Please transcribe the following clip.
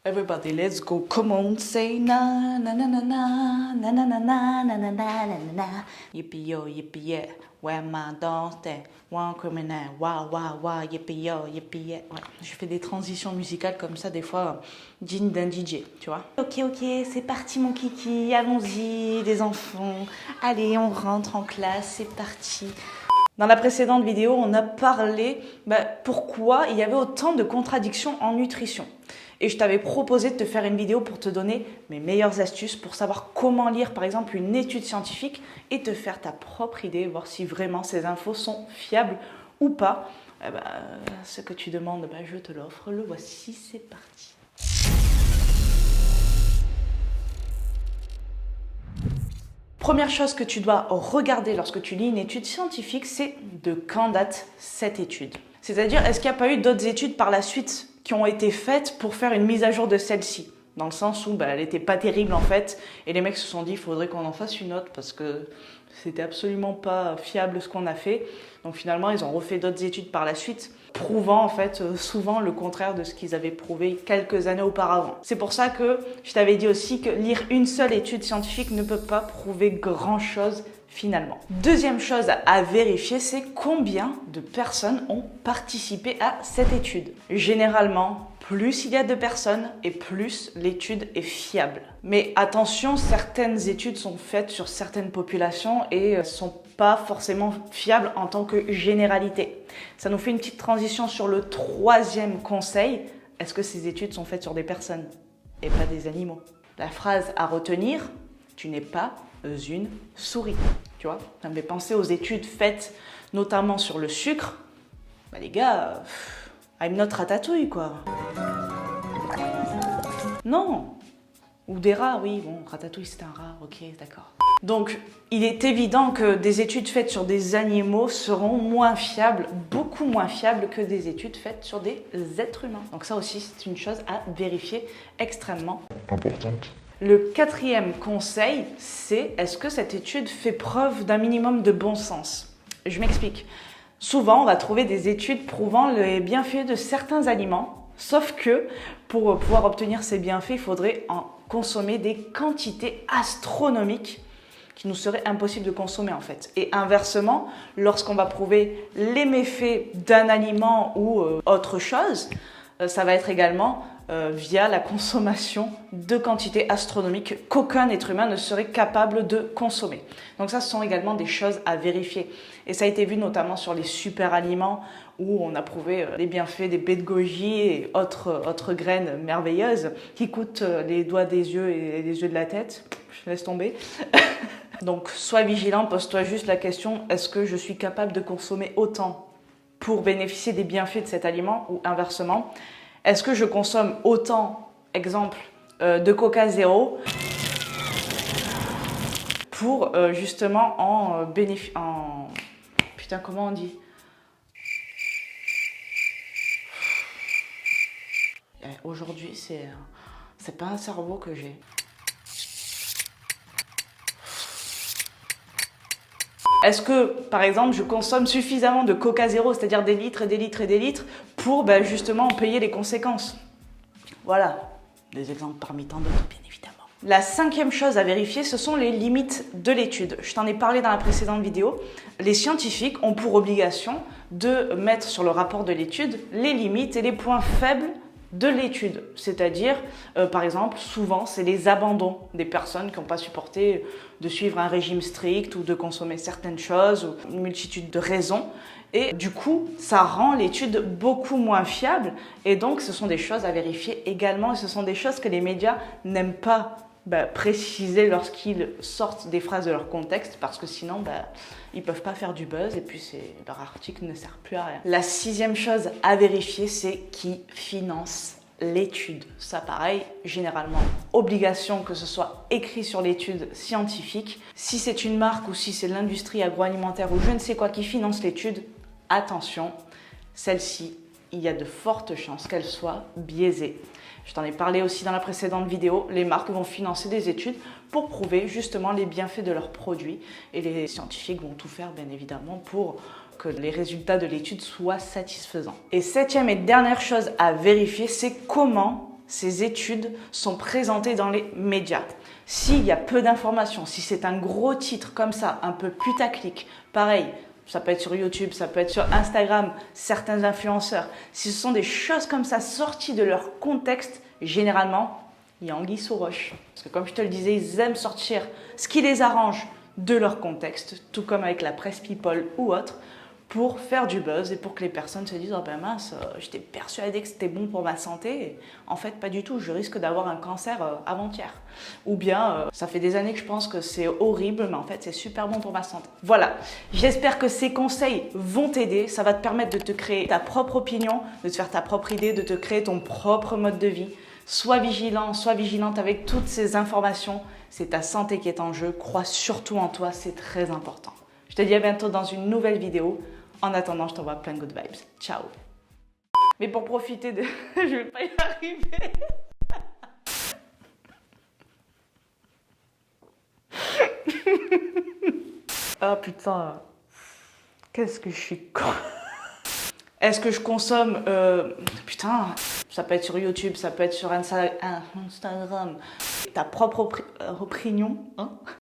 Everybody, let's go. Come on, say na na na na na na na na na na na na na na. Yippee yo, yippee yeah. Where my dance day? One criminal. Wow, wow, wow. Yippee yo, yippee yeah. Ouais. Je fais des transitions musicales comme ça, des fois, digne d'un DJ, tu vois. Ok, c'est parti, mon kiki. Allons-y, les enfants. Allez, on rentre en classe, c'est parti. Dans la précédente vidéo, on a parlé pourquoi il y avait autant de contradictions en nutrition. Et je t'avais proposé de te faire une vidéo pour te donner mes meilleures astuces pour savoir comment lire par exemple une étude scientifique et te faire ta propre idée, voir si vraiment ces infos sont fiables ou pas. Ce que tu demandes, je te l'offre, le voici, c'est parti. Première chose que tu dois regarder lorsque tu lis une étude scientifique, c'est de quand date cette étude. C'est-à-dire, est-ce qu'il n'y a pas eu d'autres études par la suite qui ont été faites pour faire une mise à jour de celle-ci? Dans le sens où elle n'était pas terrible en fait, et les mecs se sont dit il faudrait qu'on en fasse une autre parce que c'était absolument pas fiable ce qu'on a fait. Donc finalement, ils ont refait d'autres études par la suite, prouvant en fait souvent le contraire de ce qu'ils avaient prouvé quelques années auparavant. C'est pour ça que je t'avais dit aussi que lire une seule étude scientifique ne peut pas prouver grand-chose finalement. Deuxième chose à vérifier, c'est combien de personnes ont participé à cette étude. Généralement, plus il y a de personnes et plus l'étude est fiable. Mais attention, certaines études sont faites sur certaines populations et ne sont pas forcément fiables en tant que généralité. Ça nous fait une petite transition sur le troisième conseil. Est-ce que ces études sont faites sur des personnes et pas des animaux? La phrase à retenir, tu n'es pas une souris. Tu vois, ça me fait penser aux études faites notamment sur le sucre. Les gars, I'm not ratatouille quoi. Non. Ou des rats, oui, bon, ratatouille c'est un rat, ok, d'accord. Donc, il est évident que des études faites sur des animaux seront moins fiables, beaucoup moins fiables que des études faites sur des êtres humains. Donc ça aussi, c'est une chose à vérifier extrêmement importante. Le quatrième conseil, c'est est-ce que cette étude fait preuve d'un minimum de bon sens? Je m'explique. Souvent, on va trouver des études prouvant les bienfaits de certains aliments, sauf que pour pouvoir obtenir ces bienfaits, il faudrait en consommer des quantités astronomiques qui nous seraient impossibles de consommer en fait. Et inversement, lorsqu'on va prouver les méfaits d'un aliment ou autre chose, ça va être également via la consommation de quantités astronomiques qu'aucun être humain ne serait capable de consommer. Donc ça, ce sont également des choses à vérifier. Et ça a été vu notamment sur les super aliments où on a prouvé les bienfaits des baies de goji et autres graines merveilleuses qui coûtent les doigts des yeux et les yeux de la tête. Je laisse tomber. Donc sois vigilant, pose-toi juste la question, est-ce que je suis capable de consommer autant pour bénéficier des bienfaits de cet aliment ou inversement? Est-ce que je consomme autant, exemple, de Coca Zéro pour justement en bénéficier... Putain, comment on dit? Aujourd'hui, c'est pas un cerveau que j'ai. Est-ce que, par exemple, je consomme suffisamment de Coca Zéro, c'est-à-dire des litres et des litres et des litres, pour justement en payer les conséquences? Voilà, des exemples parmi tant d'autres, bien évidemment. La cinquième chose à vérifier, ce sont les limites de l'étude. Je t'en ai parlé dans la précédente vidéo. Les scientifiques ont pour obligation de mettre sur le rapport de l'étude les limites et les points faibles de l'étude, c'est-à-dire, par exemple, souvent, c'est les abandons des personnes qui n'ont pas supporté de suivre un régime strict ou de consommer certaines choses, ou une multitude de raisons. Et du coup, ça rend l'étude beaucoup moins fiable. Et donc, ce sont des choses à vérifier également. Et ce sont des choses que les médias n'aiment pas préciser lorsqu'ils sortent des phrases de leur contexte, parce que sinon, ils peuvent pas faire du buzz et puis leur article ne sert plus à rien. La sixième chose à vérifier, c'est qui finance l'étude. Ça, pareil, généralement, obligation que ce soit écrit sur l'étude scientifique. Si c'est une marque ou si c'est l'industrie agroalimentaire ou je ne sais quoi qui finance l'étude, attention, celle-ci, il y a de fortes chances qu'elle soit biaisée. Je t'en ai parlé aussi dans la précédente vidéo, les marques vont financer des études pour prouver justement les bienfaits de leurs produits et les scientifiques vont tout faire bien évidemment pour que les résultats de l'étude soient satisfaisants. Et septième et dernière chose à vérifier, c'est comment ces études sont présentées dans les médias. S'il y a peu d'informations, si c'est un gros titre comme ça, un peu putaclic, pareil, ça peut être sur YouTube, ça peut être sur Instagram, certains influenceurs, si ce sont des choses comme ça sorties de leur contexte, généralement, il y a anguille sous roche. Parce que comme je te le disais, ils aiment sortir ce qui les arrange de leur contexte, tout comme avec la presse people ou autre, pour faire du buzz et pour que les personnes se disent « Oh ben mince, j'étais persuadée que c'était bon pour ma santé, et en fait pas du tout, je risque d'avoir un cancer avant-hier. » Ou bien « Ça fait des années que je pense que c'est horrible, mais en fait c'est super bon pour ma santé. » Voilà, j'espère que ces conseils vont t'aider, ça va te permettre de te créer ta propre opinion, de te faire ta propre idée, de te créer ton propre mode de vie. Sois vigilant, sois vigilante avec toutes ces informations, c'est ta santé qui est en jeu, crois surtout en toi, c'est très important. Je te dis à bientôt dans une nouvelle vidéo. En attendant, je t'envoie plein de good vibes. Ciao. Mais pour profiter de... je vais pas y arriver. Ah putain. Qu'est-ce que je suis con. Est-ce que je consomme... Putain. Ça peut être sur YouTube, ça peut être sur Instagram. Ta propre opinion. Hein.